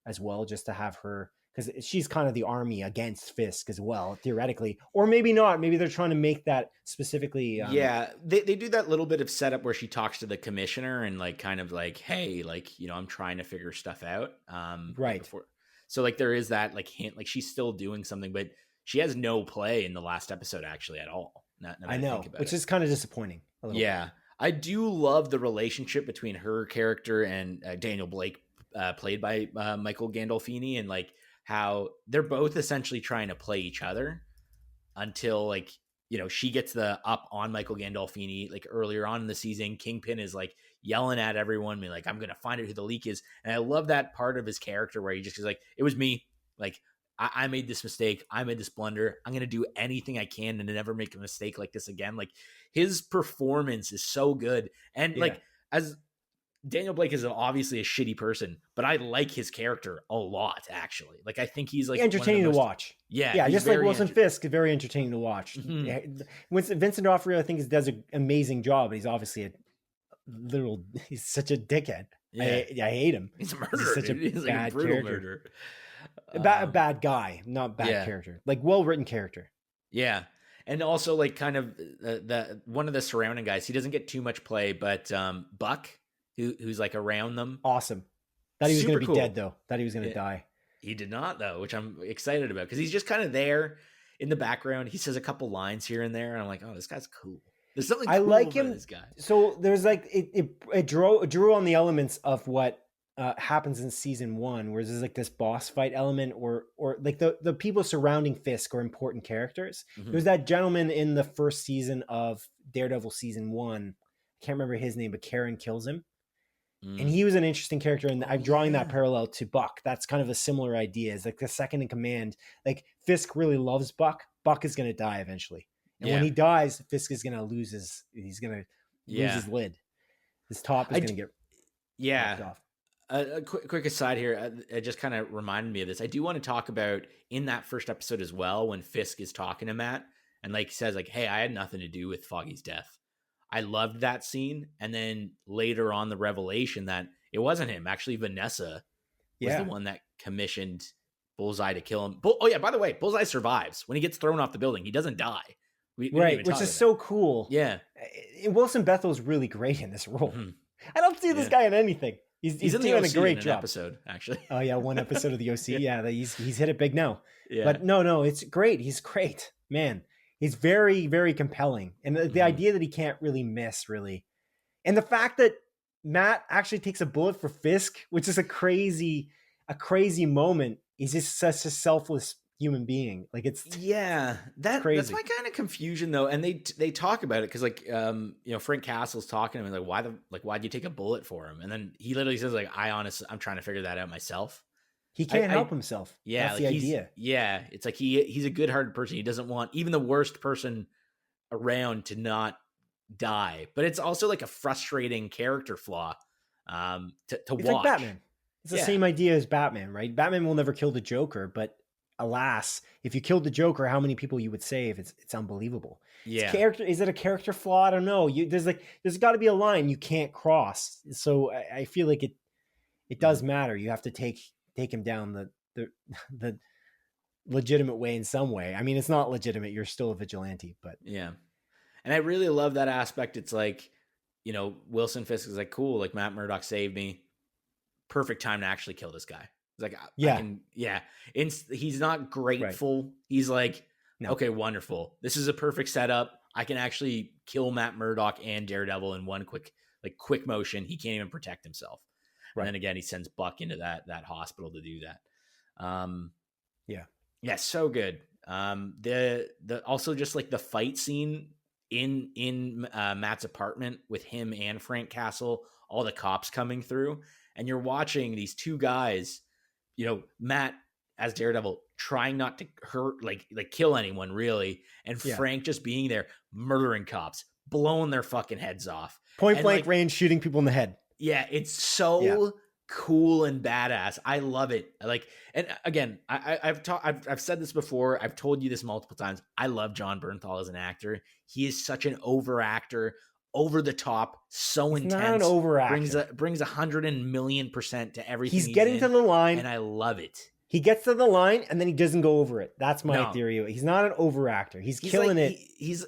Speaker 3: as well, just to have her, because she's kind of the army against Fisk as well, theoretically. Or maybe not. Maybe they're trying to make that specifically.
Speaker 2: They do that little bit of setup where she talks to the commissioner and like kind of like, hey, like, you know, I'm trying to figure stuff out.
Speaker 3: Right.
Speaker 2: So like there is that like hint, like she's still doing something, but she has no play in the last episode actually at all.
Speaker 3: I know, which is kind of disappointing.
Speaker 2: Yeah. Bit. I do love the relationship between her character and Daniel Blake, played by Michael Gandolfini, and like how they're both essentially trying to play each other until like, you know, she gets the up on Michael Gandolfini. Like earlier on in the season, Kingpin is like yelling at everyone, being like, I'm going to find out who the leak is. And I love that part of his character where he just is like, it was me. Like, I made this mistake. I made this blunder. I'm going to do anything I can to never make a mistake like this again. Like his performance is so good. And like, as Daniel Blake is obviously a shitty person, but I like his character a lot, actually. Like, I think he's like
Speaker 3: entertaining to watch.
Speaker 2: Yeah.
Speaker 3: Just like Wilson Fisk, very entertaining to watch. Mm-hmm. Vincent D'Onofrio, I think, does an amazing job. He's obviously he's such a dickhead. Yeah. I hate him.
Speaker 2: He's a murderer.
Speaker 3: He's such a
Speaker 2: he's
Speaker 3: bad
Speaker 2: like a brutal
Speaker 3: character.
Speaker 2: Murderer.
Speaker 3: A bad guy, not bad character. Like well-written character.
Speaker 2: Yeah. And also like kind of the one of the surrounding guys, he doesn't get too much play, but Buck, who's like around them.
Speaker 3: Awesome. That he was going to be dead though. That he was going to die.
Speaker 2: He did not though, which I'm excited about because he's just kind of there in the background. He says a couple lines here and there, and I'm like, oh, this guy's cool. There's something cool about this guy.
Speaker 3: So there's like it drew on the elements of what happens in season 1, where there's like this boss fight element, or like the people surrounding Fisk are important characters. Mm-hmm. There's that gentleman in the first season of Daredevil season 1. I can't remember his name, but Karen kills him. And he was an interesting character, and I'm drawing that parallel to Buck. That's kind of a similar idea. It's like the second in command. Like Fisk really loves Buck. Buck is going to die eventually, and when he dies, Fisk is going to lose his lid. His top is going to get knocked off.
Speaker 2: A quick aside here, it just kind of reminded me of this. I do want to talk about in that first episode as well, when Fisk is talking to Matt and like says like, hey, I had nothing to do with Foggy's death. I loved that scene. And then later on the revelation that it wasn't him. Actually, Vanessa was the one that commissioned Bullseye to kill him. By the way, Bullseye survives. When he gets thrown off the building, he doesn't die.
Speaker 3: Which is so cool.
Speaker 2: Yeah.
Speaker 3: Wilson Bethel's really great in this role. Mm-hmm. I don't see this guy in anything. He's doing a great job.
Speaker 2: Episode, actually.
Speaker 3: Oh yeah, one episode of the OC. Yeah, he's hit it big now. Yeah. But no, it's great. He's great, man. He's very, very compelling, and the idea that he can't really miss, really, and the fact that Matt actually takes a bullet for Fisk, which is a crazy moment. He's just such a selfless human being. Like it's
Speaker 2: that's my kind of confusion though. And they talk about it because like Frank Castle's talking to him like why'd you take a bullet for him? And then he literally says like I'm trying to figure that out myself.
Speaker 3: He can't help himself.
Speaker 2: Yeah,
Speaker 3: that's the idea.
Speaker 2: Yeah, it's like he's a good-hearted person. He doesn't want even the worst person around to not die. But it's also like a frustrating character flaw to watch.
Speaker 3: Like Batman. It's the same idea as Batman, right? Batman will never kill the Joker, but alas, if you killed the Joker, how many people you would save? It's unbelievable.
Speaker 2: Yeah.
Speaker 3: Is it a character flaw? I don't know. There's got to be a line you can't cross. So I feel like it does matter. You have to take him down the legitimate way in some way. I mean, it's not legitimate. You're still a vigilante, but
Speaker 2: yeah. And I really love that aspect. It's like, you know, Wilson Fisk is like, cool, like Matt Murdock saved me. Perfect time to actually kill this guy. It's like, he's not grateful. Right. He's like, okay, wonderful. This is a perfect setup. I can actually kill Matt Murdock and Daredevil in one quick motion. He can't even protect himself. Right. And then again, he sends Buck into that hospital to do that. Yeah, so good. The also just like the fight scene in Matt's apartment with him and Frank Castle, all the cops coming through, and you're watching these two guys, you know, Matt as Daredevil trying not to hurt, like kill anyone really, and Frank just being there murdering cops, blowing their fucking heads off,
Speaker 3: point blank range, shooting people in the head.
Speaker 2: Yeah, it's so cool and badass. I love it. And again, I've said this before. I've told you this multiple times. I love Jon Bernthal as an actor. He is such an over actor, over the top, so intense. Not an over actor. Brings 100,000,000% to everything.
Speaker 3: He's getting to the line,
Speaker 2: and I love it.
Speaker 3: He gets to the line and then he doesn't go over it. That's my theory. He's not an over actor. He's killing it.
Speaker 2: He's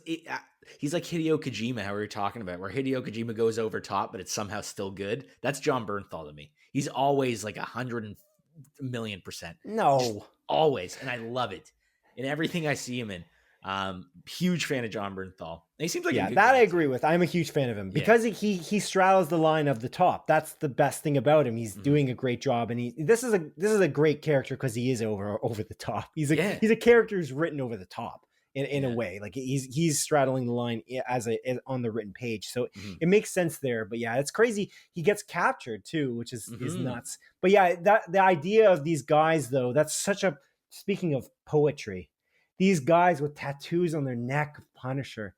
Speaker 2: like Hideo Kojima, how we were talking about, where Hideo Kojima goes over top, but it's somehow still good. That's Jon Bernthal to me. He's always like 100,000,000%.
Speaker 3: No,
Speaker 2: just always, and I love it in everything I see him in. Huge fan of Jon Bernthal. And he seems like a good guy.
Speaker 3: I agree with. I'm a huge fan of him because he straddles the line of the top. That's the best thing about him. He's doing a great job, and this is a great character because he is over the top. He's a character who's written over the top. In a way, like he's straddling the line as on the written page, so it makes sense there. But yeah, it's crazy. He gets captured too, which is nuts. But yeah, the idea of these guys though, that's such a, speaking of poetry, these guys with tattoos on their neck of Punisher,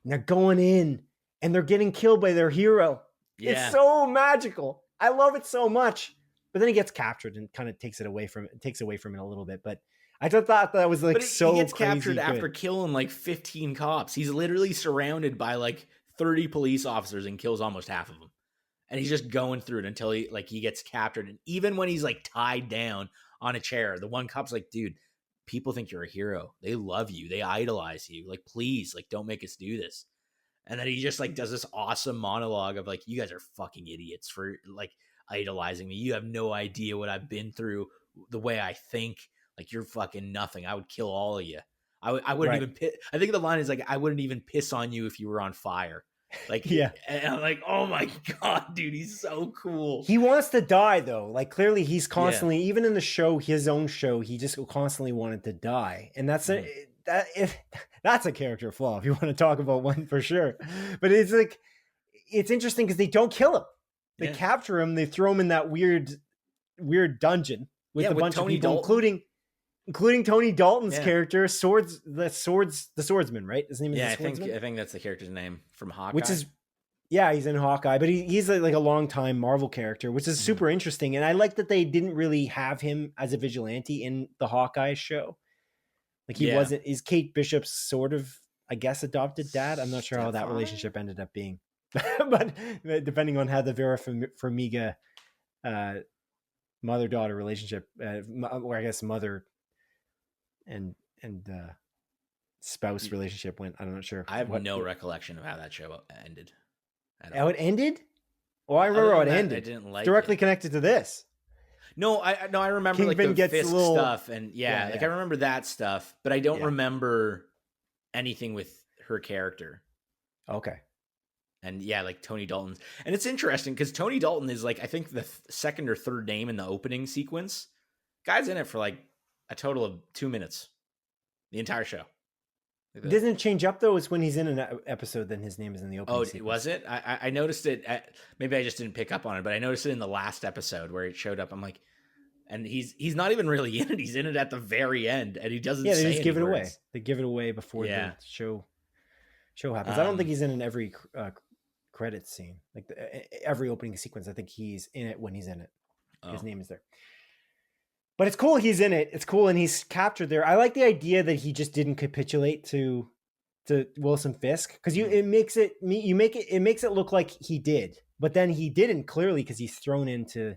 Speaker 3: and they're going in and they're getting killed by their hero. Yeah. It's so magical. I love it so much. But then he gets captured and kind of takes away from it a little bit, but. I just thought that was like so crazy. He gets captured
Speaker 2: after killing like 15 cops. He's literally surrounded by like 30 police officers and kills almost half of them. And he's just going through it until he gets captured. And even when he's like tied down on a chair, the one cop's like, dude, people think you're a hero. They love you. They idolize you. Like, please, like, don't make us do this. And then he just like does this awesome monologue of like, you guys are fucking idiots for like idolizing me. You have no idea what I've been through, the way I think. Like, you're fucking nothing. I would kill all of you. I wouldn't even I think the line is like, I wouldn't even piss on you if you were on fire. Like, yeah. And I'm like, oh my God, dude, he's so cool.
Speaker 3: He wants to die though. Like, clearly he's constantly, even in the show, his own show, he just constantly wanted to die. And that's that's a character flaw if you want to talk about one for sure. But it's like, it's interesting because they don't kill him. They capture him. They throw him in that weird dungeon with a bunch Tony of people, including Tony Dalton's character, the swordsman, right? His name is
Speaker 2: I think that's the character's name from Hawkeye.
Speaker 3: Which is, he's in Hawkeye, but he's like a long time Marvel character, which is super interesting. And I like that they didn't really have him as a vigilante in the Hawkeye show. Like he wasn't. Is Kate Bishop's sort of, I guess, adopted dad? I'm not sure how that relationship ended up being, but depending on how the Vera Farmiga mother-daughter relationship, or I guess mother and spouse relationship went. I'm not sure.
Speaker 2: I have no recollection of how that show ended.
Speaker 3: How it ended? Well, I remember how it ended.
Speaker 2: I didn't like
Speaker 3: directly connected to this.
Speaker 2: No, I remember Kingpin like the Fisk stuff, and I remember that stuff, but I don't remember anything with her character.
Speaker 3: Okay.
Speaker 2: And like Tony Dalton's, and it's interesting because Tony Dalton is like, I think the second or third name in the opening sequence. Guy's in it for like a total of 2 minutes, the entire show.
Speaker 3: Like doesn't it change up though? It's when he's in an episode, then his name is in the opening.
Speaker 2: Oh, was it? I noticed it. Maybe I just didn't pick up on it, but I noticed it in the last episode where it showed up. I'm like, and he's not even really in it. He's in it at the very end, and he doesn't. Yeah,
Speaker 3: they just give it away. They give it away before the show happens. I don't think he's in every credits scene, like every opening sequence. I think he's in it when he's in it. His name is there. But it's cool he's in it. It's cool and he's captured there. I like the idea that he just didn't capitulate to Wilson Fisk, because it makes it look like he did, but then he didn't, clearly, because he's thrown into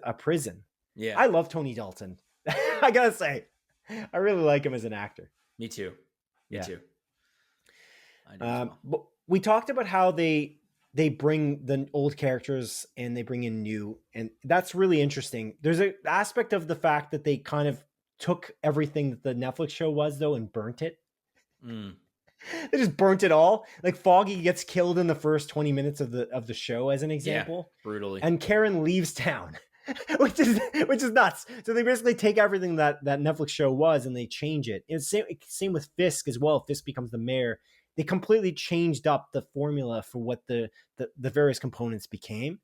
Speaker 3: a prison.
Speaker 2: Yeah,
Speaker 3: I love Tony Dalton. I gotta say, I really like him as an actor.
Speaker 2: Me too. Me too. I do as well.
Speaker 3: But we talked about how they bring the old characters and they bring in new, and that's really interesting. There's an aspect of the fact that they kind of took everything that the Netflix show was, though, and burnt it. They just burnt it all. Like Foggy gets killed in the first 20 minutes of the show, as an example.
Speaker 2: Yeah, brutally.
Speaker 3: And Karen leaves town, which is nuts. So they basically take everything that Netflix show was and they change it. It's same with Fisk as well. Fisk becomes the mayor. They completely changed up the formula for what the various components became.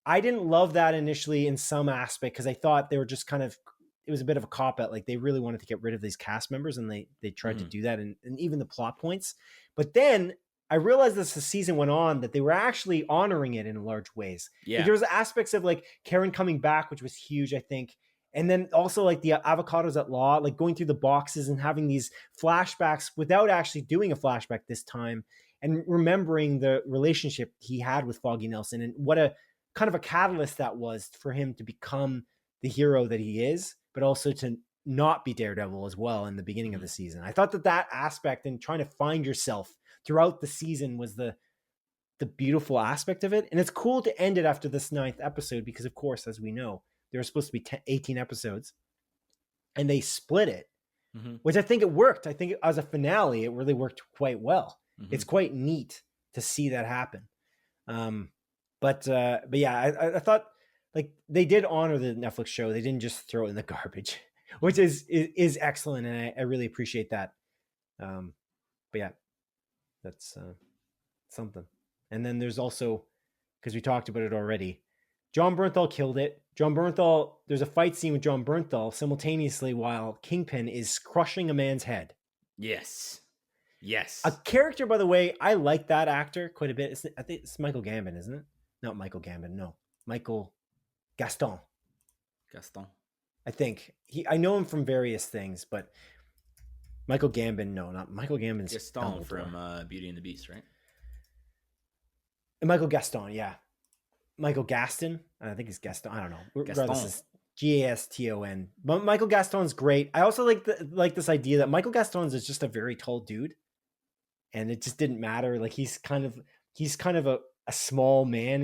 Speaker 3: I didn't love that initially in some aspect, because I thought they were just kind of, it was a bit of a cop-out. Like they really wanted to get rid of these cast members, and they tried to do that, and even the plot points. But then I realized as the season went on that they were actually honoring it in large ways.
Speaker 2: Yeah.
Speaker 3: Like, there was aspects of like Karen coming back, which was huge, I think. And then also like the avocados at law, like going through the boxes and having these flashbacks without actually doing a flashback this time, and remembering the relationship he had with Foggy Nelson, and what a kind of a catalyst that was for him to become the hero that he is, but also to not be Daredevil as well in the beginning of the season. I thought that aspect and trying to find yourself throughout the season was the beautiful aspect of it. And it's cool to end it after this 9th episode, because of course, as we know, there were supposed to be 18 episodes, and they split it, which I think it worked. I think as a finale, it really worked quite well. It's quite neat to see that happen. But yeah, I thought like they did honor the Netflix show. They didn't just throw it in the garbage, which is excellent. And I really appreciate that. But yeah, that's something. And then there's also, because we talked about it already, John Bernthal killed it. John Bernthal, there's a fight scene with John Bernthal simultaneously while Kingpin is crushing a man's head.
Speaker 2: Yes. Yes.
Speaker 3: A character, by the way, I like that actor quite a bit. I think it's Michael Gambon, isn't it? Not Michael Gambon, no. Michael Gaston. I think. I know him from various things, but Michael Gambon, no, not Michael Gambon's
Speaker 2: Gaston from Beauty and the Beast, right?
Speaker 3: Michael Gaston, yeah. Michael Gaston. I think it's Gaston. I don't know. Regardless, it's Gaston. But Michael Gaston's great. I also like this idea that Michael Gaston is just a very tall dude, and it just didn't matter. Like he's kind of a small man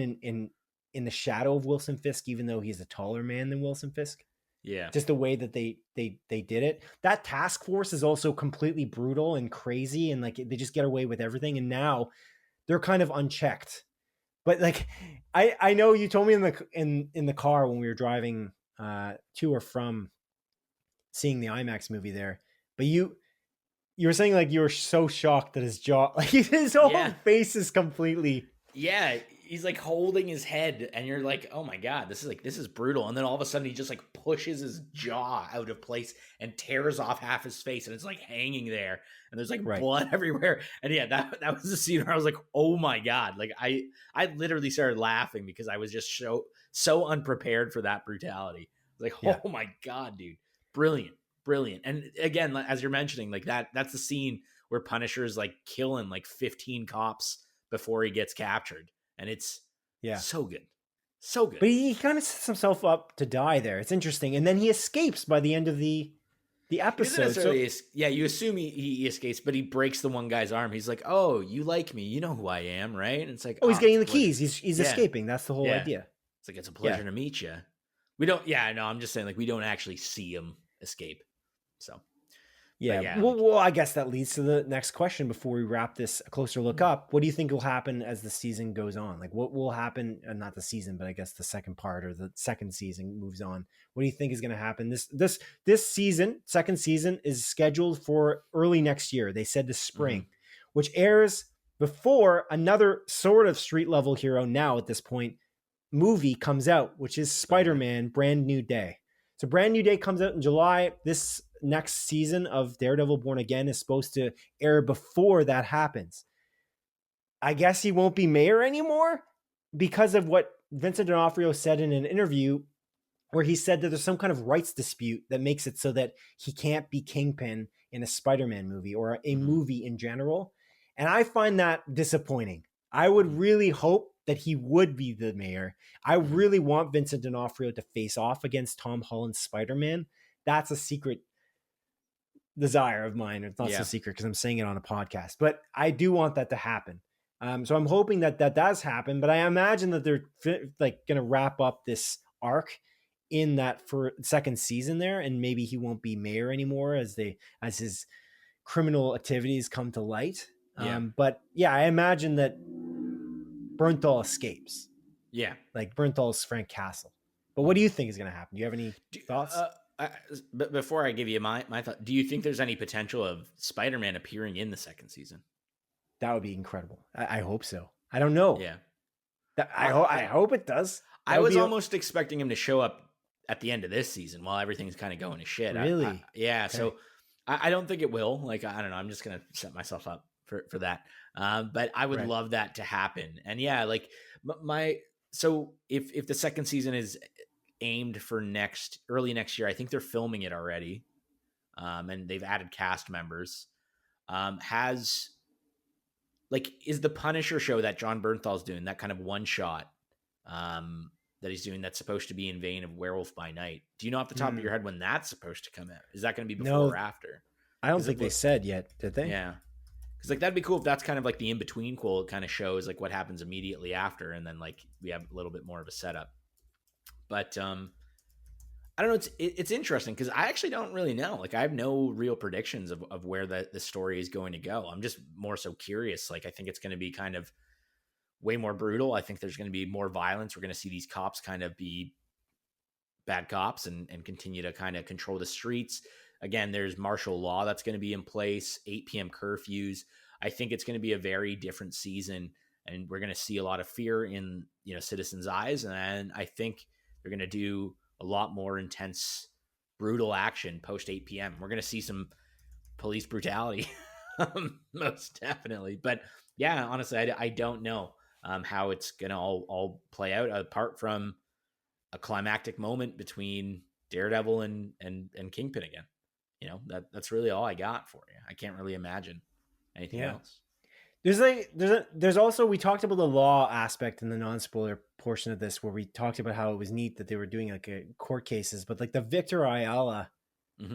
Speaker 3: in the shadow of Wilson Fisk, even though he's a taller man than Wilson Fisk.
Speaker 2: Yeah.
Speaker 3: Just the way that they did it. That task force is also completely brutal and crazy, and like they just get away with everything. And now they're kind of unchecked. But like, I know you told me in the car when we were driving to or from seeing the IMAX movie there, but you were saying like you were so shocked that his jaw, like his whole face is completely.
Speaker 2: Yeah, he's like holding his head, and you're like, oh my god, this is brutal. And then all of a sudden, he just like pushes his jaw out of place and tears off half his face, and it's like hanging there, and there's like blood everywhere. And yeah, that was the scene where I was like, oh my god, like I literally started laughing because I was just so unprepared for that brutality. I was like, oh my god, dude, brilliant. And again, as you're mentioning, like that's the scene where Punisher's like killing like 15 cops before he gets captured, and it's so good. But he kind of sets himself up to die there. It's interesting, and then he escapes by the end of the episode. You assume he escapes, but he breaks the one guy's arm. He's like, "Oh, you like me? You know who I am, right?" And it's like,
Speaker 3: he's getting the keys. He's escaping. That's the whole idea.
Speaker 2: It's like, it's a pleasure to meet you. We don't. Yeah, no, I'm just saying, like, we don't actually see him escape. So.
Speaker 3: Yeah. Well, I guess that leads to the next question before we wrap this a closer look up. What do you think will happen as the season goes on? Like what will happen, not the season, but I guess the second part or the second season moves on. What do you think is going to happen? This season, second season, is scheduled for early next year. They said this spring, which airs before another sort of street level hero now at this point movie comes out, which is Spider-Man Brand New Day. So Brand New Day comes out in July. This next season of Daredevil Born Again is supposed to air before that happens. I guess he won't be mayor anymore because of what Vincent D'Onofrio said in an interview where he said that there's some kind of rights dispute that makes it so that he can't be Kingpin in a Spider-Man movie or a movie in general. And I find that disappointing. I would really hope that he would be the mayor. I really want Vincent D'Onofrio to face off against Tom Holland's Spider-Man. That's a secret desire of mine. It's not so secret because I'm saying it on a podcast, but I do want that to happen. So I'm hoping that does happen, but I imagine that they're like going to wrap up this arc in that for second season there, and maybe he won't be mayor anymore as his criminal activities come to light. But yeah, I imagine that Bernthal escapes.
Speaker 2: Yeah,
Speaker 3: like Bernthal's Frank Castle. But what do you think is going to happen? Do you have any thoughts?
Speaker 2: But before I give you my thought, do you think there's any potential of Spider-Man appearing in the second season?
Speaker 3: That would be incredible. I hope so. I don't know.
Speaker 2: Yeah,
Speaker 3: I hope it does.
Speaker 2: I was almost expecting him to show up at the end of this season while everything's kind of going to shit.
Speaker 3: Really?
Speaker 2: Yeah. Okay. So I don't think it will. Like, I don't know. I'm just going to set myself up for that. But I would love that to happen. And yeah, like so if the second season is aimed for early next year, I think they're filming it already. And they've added cast members. Is the Punisher show that John Bernthal's doing, that kind of one shot that he's doing, that's supposed to be in vein of Werewolf by Night? Do you know off the top of your head when that's supposed to come out? Is that going to be before or after?
Speaker 3: I don't think they said yet, did they?
Speaker 2: Yeah. Because like that'd be cool if that's kind of like the in-between it kind of shows like what happens immediately after, and then like we have a little bit more of a setup. But I don't know. It's interesting because I actually don't really know. Like I have no real predictions of where the story is going to go. I'm just more so curious. Like I think it's going to be kind of way more brutal. I think there's going to be more violence. We're going to see these cops kind of be bad cops and continue to kind of control the streets. Again, there's martial law that's going to be in place, 8 p.m. curfews. I think it's going to be a very different season, and we're going to see a lot of fear in citizens' eyes. And I think they're going to do a lot more intense, brutal action post 8 p.m. We're going to see some police brutality, most definitely. But yeah, honestly, I don't know how it's going to all play out, apart from a climactic moment between Daredevil and Kingpin again. That's really all I got for you. I can't really imagine anything else.
Speaker 3: There's also, we talked about the law aspect in the non-spoiler portion of this, where we talked about how it was neat that they were doing like court cases, but like the Victor Ayala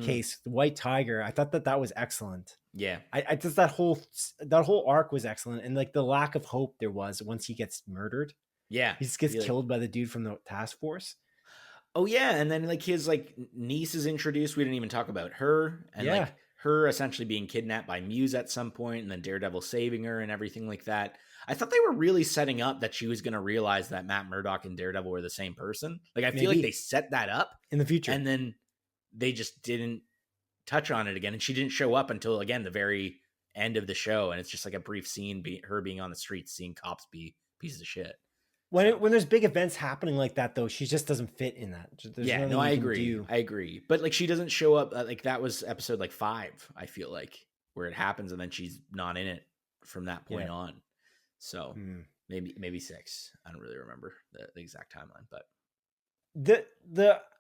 Speaker 3: case, the White Tiger, I thought that was excellent.
Speaker 2: Yeah.
Speaker 3: I just, that whole arc was excellent. And like the lack of hope there was once he gets murdered.
Speaker 2: Yeah.
Speaker 3: He just gets killed by the dude from the task force.
Speaker 2: Oh yeah, and then like his niece is introduced. We didn't even talk about her, and like her essentially being kidnapped by Muse at some point, and then Daredevil saving her and everything like that. I thought they were really setting up that she was going to realize that Matt Murdock and Daredevil were the same person. Like I feel like they set that up
Speaker 3: in the future,
Speaker 2: and then they just didn't touch on it again, and she didn't show up until again the very end of the show, and it's just like a brief scene, her being on the streets, seeing cops be pieces of shit.
Speaker 3: When there's big events happening like that, though, she just doesn't fit in that.
Speaker 2: I agree. I agree. But like, she doesn't show up. Like that was episode 5, I feel like, where it happens, and then she's not in it from that point on. So maybe 6. I don't really remember the exact timeline, but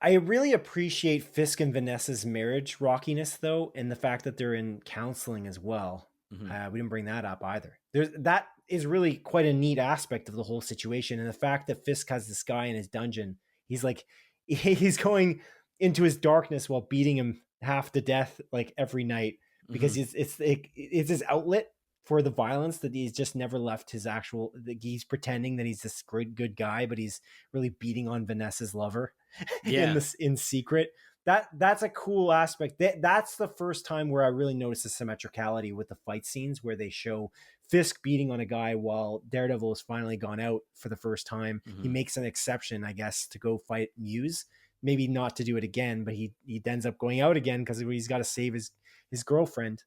Speaker 3: I really appreciate Fisk and Vanessa's marriage rockiness, though, and the fact that they're in counseling as well. We didn't bring that up either. That is really quite a neat aspect of the whole situation. And the fact that Fisk has this guy in his dungeon, he's going into his darkness while beating him half to death, like every night, because it's his outlet for the violence that he's just never left his actual, he's pretending that he's this great, good guy, but he's really beating on Vanessa's lover in secret. That's a cool aspect. That's the first time where I really noticed the symmetricality with the fight scenes, where they show Fisk beating on a guy while Daredevil has finally gone out for the first time. He makes an exception, I guess, to go fight Muse. Maybe not to do it again, but he ends up going out again because he's got to save his girlfriend,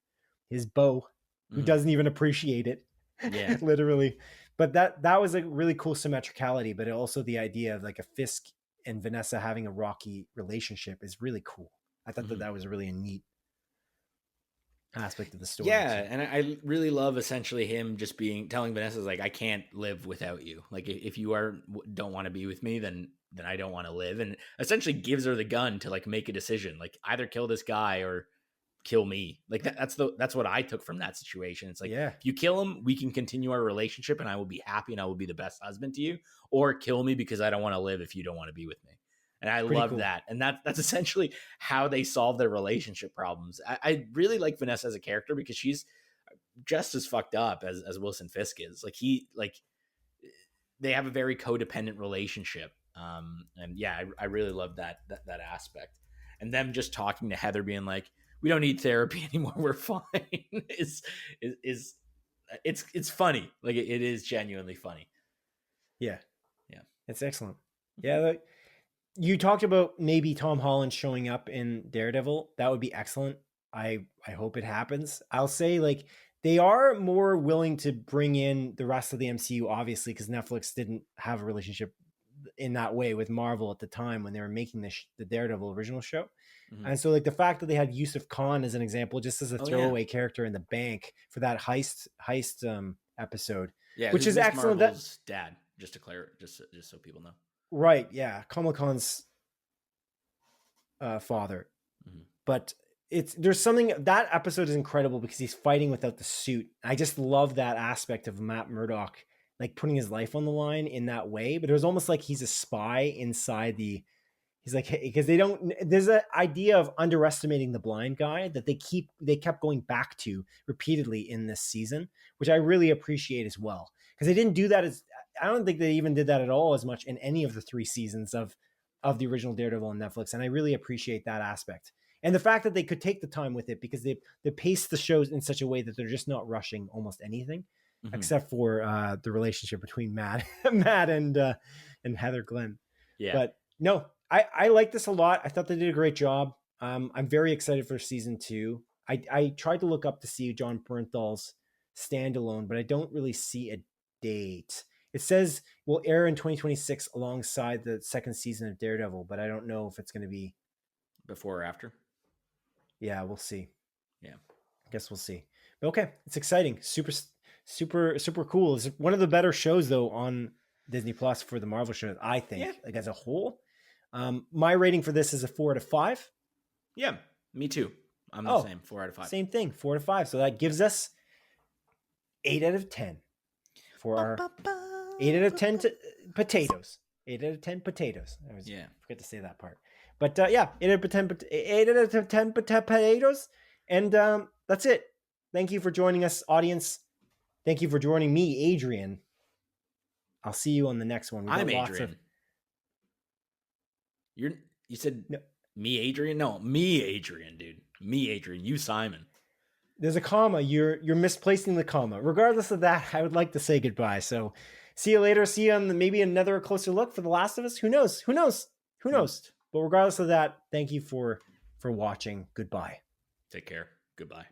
Speaker 3: his beau, who doesn't even appreciate it. Yeah, literally. But that was a really cool symmetricality. But also the idea of like a Fisk and Vanessa having a rocky relationship is really cool. I thought that was really neat. aspect of the story.
Speaker 2: Yeah, and I really love essentially him just telling Vanessa like, I can't live without you. Like if you don't want to be with me, then I don't want to live, and essentially gives her the gun to like make a decision, like either kill this guy or kill me. Like that's what I took from that situation. It's like, if you kill him, we can continue our relationship and I will be happy and I will be the best husband to you, or kill me because I don't want to live if you don't want to be with me. And I love that. And that's essentially how they solve their relationship problems. I really like Vanessa as a character because she's just as fucked up as Wilson Fisk is. Like they have a very codependent relationship. And yeah, I really love that aspect. And them just talking to Heather being like, we don't need therapy anymore. We're fine. It's funny. Like it is genuinely funny.
Speaker 3: Yeah. It's excellent. Yeah. Like, you talked about maybe Tom Holland showing up in Daredevil. That would be excellent. I hope it happens. I'll say like they are more willing to bring in the rest of the MCU, obviously, because Netflix didn't have a relationship in that way with Marvel at the time when they were making the Daredevil original show. Mm-hmm. And so like the fact that they had Yusuf Khan as an example, just as a throwaway character in the bank for that heist episode, which is excellent.
Speaker 2: Marvel's dad, just to clarify, just so people know.
Speaker 3: Right. Yeah. Kamala Khan's father. Mm-hmm. But there's something, that episode is incredible because he's fighting without the suit. I just love that aspect of Matt Murdock, like putting his life on the line in that way. But it was almost like he's a spy inside he's like, because there's an idea of underestimating the blind guy that they kept going back to repeatedly in this season, which I really appreciate as well. Because they didn't do that I don't think they even did that at all as much in any of the 3 seasons of the original Daredevil on Netflix. And I really appreciate that aspect. And the fact that they could take the time with it because they pace the shows in such a way that they're just not rushing almost anything, mm-hmm. except for the relationship between Matt and Heather Glenn.
Speaker 2: Yeah.
Speaker 3: But no, I like this a lot. I thought they did a great job. I'm very excited for season 2. I tried to look up to see John Bernthal's standalone, but I don't really see a date. It says will air in 2026 alongside the second season of Daredevil, but I don't know if it's going to be
Speaker 2: before or after.
Speaker 3: Yeah, we'll see.
Speaker 2: Yeah,
Speaker 3: I guess we'll see. But okay, it's exciting. Super, super, super cool. It's one of the better shows though on Disney Plus for the Marvel shows, I think, like as a whole. My rating for this is a 4 out of 5.
Speaker 2: Yeah, me too. I'm the same, 4 out of 5.
Speaker 3: Same thing, 4 out of 5. So that gives us 8 out of 10 for our 8 out of 10 potatoes. 8 out of 10 potatoes. I forget to say that part. But 8 out of 10 potatoes. And that's it. Thank you for joining us, audience. Thank you for joining me, Adrian. I'll see you on the next one.
Speaker 2: I'm Adrian. You said no. Me, Adrian? No, me, Adrian, dude. Me, Adrian. You, Simon.
Speaker 3: There's a comma. You're misplacing the comma. Regardless of that, I would like to say goodbye. So see you later. See you on maybe another closer look for The Last of Us. Who knows? But regardless of that, thank you for watching. Goodbye.
Speaker 2: Take care. Goodbye.